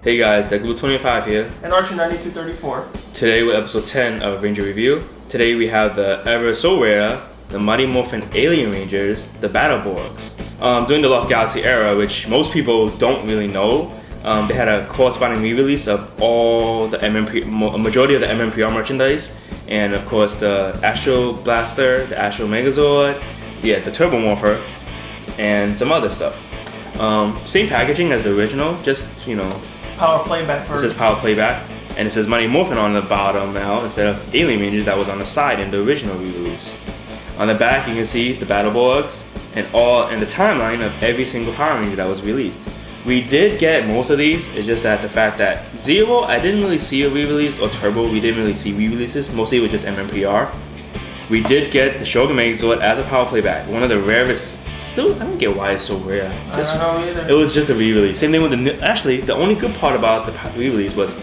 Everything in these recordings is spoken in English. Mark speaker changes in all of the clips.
Speaker 1: Hey guys, DeckBlue25 here.
Speaker 2: And Archer9234.
Speaker 1: Today with episode 10 of Ranger Review. Today we have the ever so rare, the Mighty Morphin Alien Rangers, the Battle Borgs. During the Lost Galaxy era, which most people don't really know, they had a corresponding re-release of all the majority of the MMPR merchandise, and of course the Astro Blaster, the Astro Megazord, the Turbo Morpher, and some other stuff. Same packaging as the original, just, you know,
Speaker 2: Power playback version.
Speaker 1: It says Power Playback, and it says Mighty Morphin on the bottom now instead of Alien Rangers that was on the side in the original re-release. On the back you can see the Battle Borgs and the timeline of every single Power Ranger that was released. We did get most of these, it's just that the fact that Zero, I didn't really see a re-release, or Turbo, we didn't really see re-releases, mostly it was just MMPR. We did get the SHOGUN Megazord as a Power Playback, one of the rarest. Still, I don't get why it's so rare.
Speaker 2: I don't know either.
Speaker 1: It was just a re-release. Same thing with actually, the only good part about the re-release was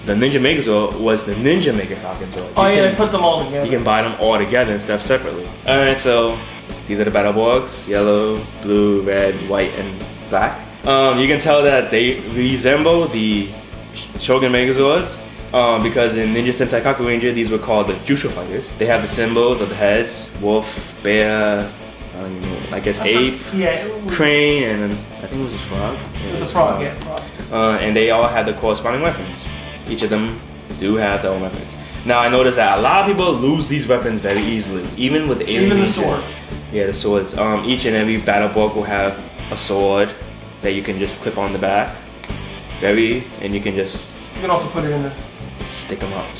Speaker 1: the Ninja Megazord was the Ninja Mega Falcon Zord.
Speaker 2: Oh yeah, they put them all together.
Speaker 1: You can buy them all together and stuff separately. Alright, so these are the Battle Borgs. Yellow, blue, red, white, and black. You can tell that they resemble the Shogun Megazords. Because in Ninja Sentai Kaku Ranger, these were called the Juushou fighters. They have the symbols of the heads: wolf, bear, I guess ape, crane, and I think it was a frog.
Speaker 2: It was a frog, yeah, frog.
Speaker 1: And they all had the corresponding weapons. Each of them do have their own weapons. Now I noticed that a lot of people lose these weapons very easily, even with the Alien Rangers.
Speaker 2: Even the swords.
Speaker 1: Yeah, the swords. Each and every Battle Borg will have a sword that you can just clip on the back. And you can just.
Speaker 2: You can also put it in the.
Speaker 1: Stick them out.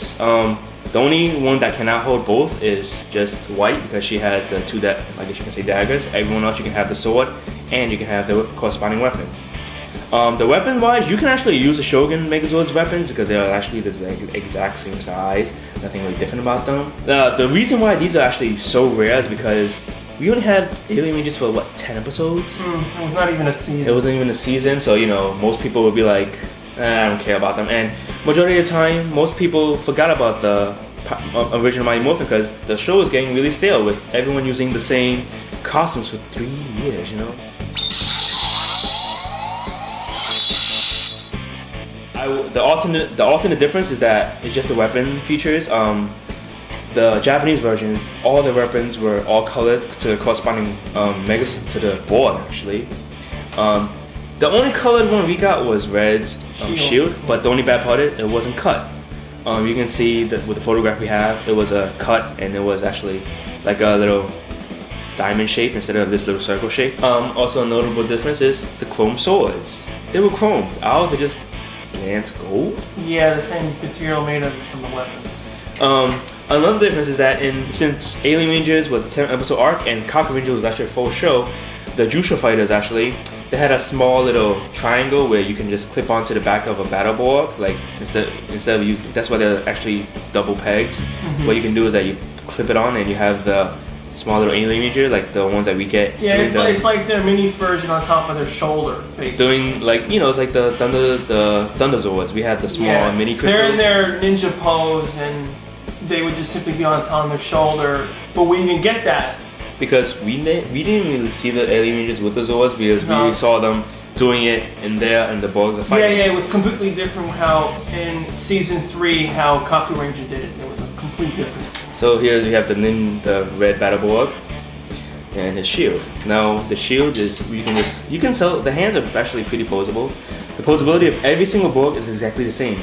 Speaker 1: The only one that cannot hold both is just white, because she has the two that, I guess you can say, daggers. Everyone else you can have the sword and you can have the corresponding weapon. The weapon wise, you can actually use the Shogun Megazord's weapons because they are actually the exact same size. Nothing really different about them. The reason why these are actually so rare is because we only had Alien Rangers for what, 10 episodes?
Speaker 2: It was not even a season.
Speaker 1: It wasn't even a season, so you know, most people would be like, I don't care about them, and majority of the time, most people forgot about the original Mighty Morphin because the show was getting really stale with everyone using the same costumes for 3 years, you know? The alternate difference is that it's just the weapon features. The Japanese versions, all the weapons were all colored to the corresponding to the board, actually. The only colored one we got was Red's shield, but the only bad part is it wasn't cut. You can see that with the photograph we have, it was a cut, and it was actually like a little diamond shape instead of this little circle shape. Also a notable difference is the chrome swords. They were chrome. Ours are just glance gold.
Speaker 2: Yeah, the same material made of it from the weapons.
Speaker 1: Another difference is that since Alien Rangers was a 10-episode arc and Kaku Ranger was actually a full show, the Juushou fighters actually, they had a small little triangle where you can just clip onto the back of a Battle Borg, like instead of using. That's why they're actually double pegs. What you can do is that you clip it on and you have the small little Alien Ranger, like the ones that we get.
Speaker 2: Yeah, it's like their mini version on top of their shoulder, basically.
Speaker 1: Doing like, you know, it's like the Thunder Zords. We had the small mini crystals.
Speaker 2: They're in their ninja pose and they would just simply be on top of their shoulder, but we didn't get that. Because
Speaker 1: we didn't really see the Alien Rangers with the Zords, because we saw them doing it in there and the Borgs are fighting.
Speaker 2: Yeah, it was completely different how in season 3 how Kaku Ranger did it. There was a complete difference.
Speaker 1: So here you have the red Battle Borg and his shield. Now the shield is you can sell. The hands are actually pretty posable. The posability of every single Borg is exactly the same.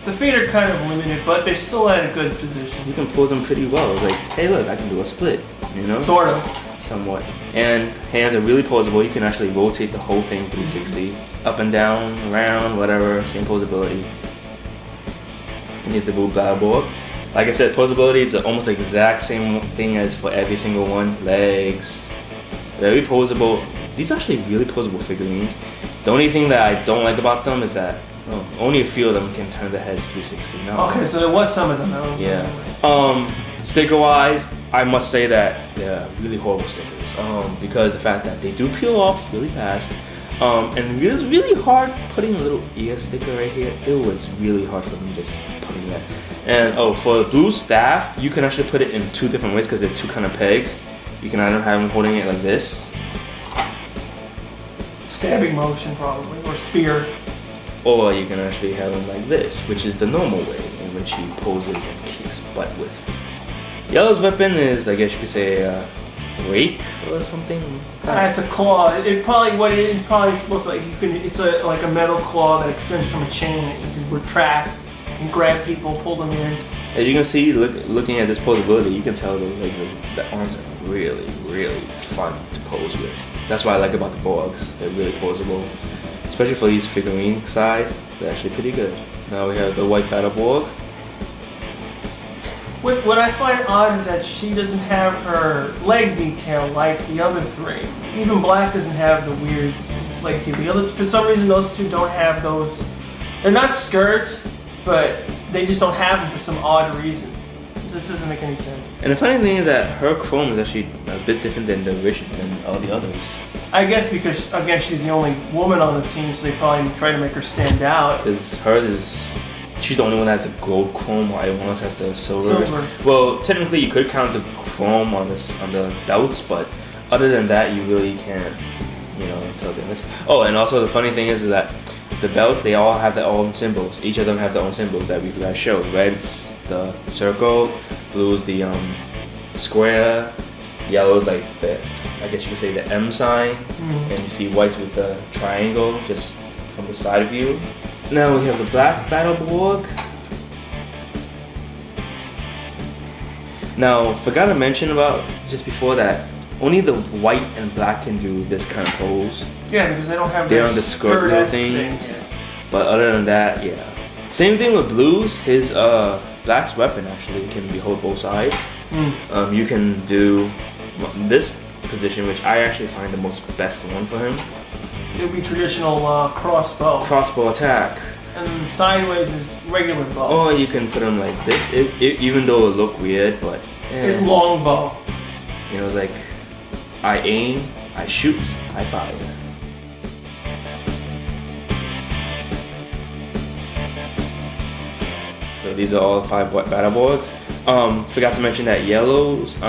Speaker 2: The feet are kind of limited, but they're still at a good position.
Speaker 1: You can pose them pretty well. It's like, hey look, I can do a split, you know?
Speaker 2: Sort of.
Speaker 1: Somewhat. And hands are really posable. You can actually rotate the whole thing 360. Up and down, around, whatever, same posability. And here's the blue Battle Borg. Like I said, posability is almost the exact same thing as for every single one. Legs, very posable. These are actually really posable figurines. The only thing that I don't like about them is that only a few of them can turn the heads 360. No.
Speaker 2: Okay, so there was some of them.
Speaker 1: Sticker wise, I must say that they're really horrible stickers. Because the fact that they do peel off really fast. And it was really hard putting a little ear sticker right here. It was really hard for me just putting that. And for the blue staff, you can actually put it in 2 different ways because they're 2 kind of pegs. You can either have them holding it like this.
Speaker 2: Stabbing motion probably, or spear.
Speaker 1: Or you can actually have him like this, which is the normal way in which he poses and kicks butt with. Yellow's weapon is, I guess you could say, rake or something.
Speaker 2: It's a claw. It probably what it is probably supposed to it's like a metal claw that extends from a chain that you can retract and grab people, pull them in.
Speaker 1: As you can see, looking at this posability, you can tell the arms are really, really fun to pose with. That's what I like about the Borgs. They're really posable, especially for these figurine size. They're actually pretty good. Now we have the white Battle Borg.
Speaker 2: What I find odd is that she doesn't have her leg detail like the other three. Even Black doesn't have the weird leg detail. The others, for some reason, those two don't have those. They're not skirts, but they just don't have them for some odd reason. It just doesn't make any sense.
Speaker 1: And the funny thing is that her chrome is actually a bit different than the original than all the others.
Speaker 2: I guess because, again, she's the only woman on the team, so they probably try to make her stand out.
Speaker 1: Because hers is... She's the only one that has the gold chrome, while everyone else has the silver. Well, technically you could count the chrome on the belts, but other than that, you really can't, tell the difference. Oh, and also the funny thing is that the belts, they all have their own symbols. Each of them have their own symbols that we guys show. Red's the circle, blue's the square, yellow's like the, I guess you could say the M sign, and you see whites with the triangle just from the side view. Now we have the black Battle Borg. Now, forgot to mention about just before that, only the white and black can do this kind of pose.
Speaker 2: Yeah, because they don't have
Speaker 1: they're on the skirt little things.
Speaker 2: Yeah.
Speaker 1: But other than that, yeah. Same thing with blues. His black's weapon actually can be hold both sides. You can do this position, which I actually find the most best one for him.
Speaker 2: It would be traditional crossbow.
Speaker 1: Crossbow attack.
Speaker 2: And sideways is regular bow.
Speaker 1: Or you can put him like this, even though it look weird, but...
Speaker 2: It's long bow.
Speaker 1: It's like, I aim, I shoot, I fire. So these are all 5 Battle Borgs. Forgot to mention that yellow's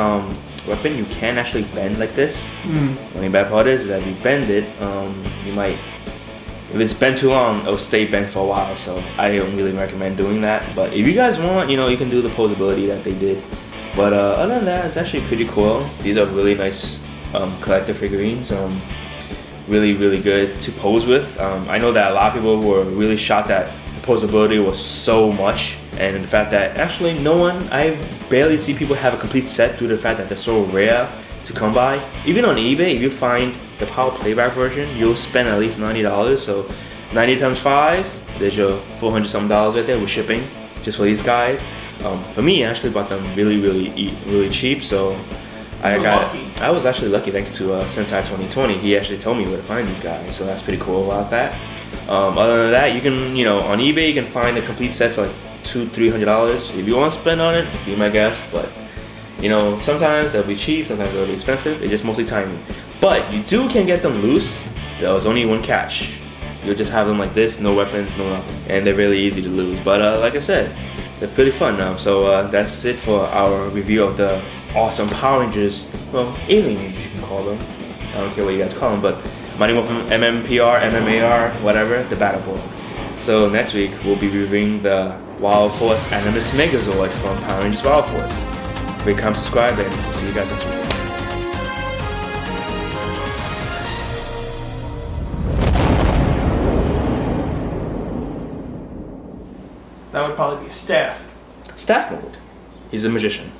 Speaker 1: weapon, you can actually bend like this. Only bad part is that if you bend it, you might, if it's bent too long, it'll stay bent for a while. So I don't really recommend doing that. But if you guys want, you can do the posability that they did. But other than that, it's actually pretty cool. These are really nice collector figurines. Really, really good to pose with. I know that a lot of people were really shocked that the posability was so much. And the fact that actually I barely see people have a complete set due to the fact that they're so rare to come by. Even on eBay, if you find the power playback version, you'll spend at least $90. So 90 times 5, there's your $400 something right there with shipping just for these guys. For me, I actually bought them really cheap. So I was actually lucky thanks to Sentai 2020. He actually told me where to find these guys. So that's pretty cool about that. Other than that, you can on eBay you can find a complete set for like $200-300. If you want to spend on it, be my guest. But sometimes they'll be cheap, sometimes they'll be expensive. It's just mostly timing. But you can get them loose. There's only one catch. You'll just have them like this, no weapons, no nothing, and they're really easy to lose. But like I said, they're pretty fun now. So that's it for our review of the awesome Power Rangers. Well, Alien Rangers you can call them. I don't care what you guys call them, but mighty from MMPR, MMAR, whatever, the Battle Borgs. So next week we'll be reviewing the Wild Force Animus Megazord from Power Rangers Wild Force. Rate, comment, subscribe, and we'll see you guys next week.
Speaker 2: That would probably be Staff.
Speaker 1: Staff mode. He's a magician.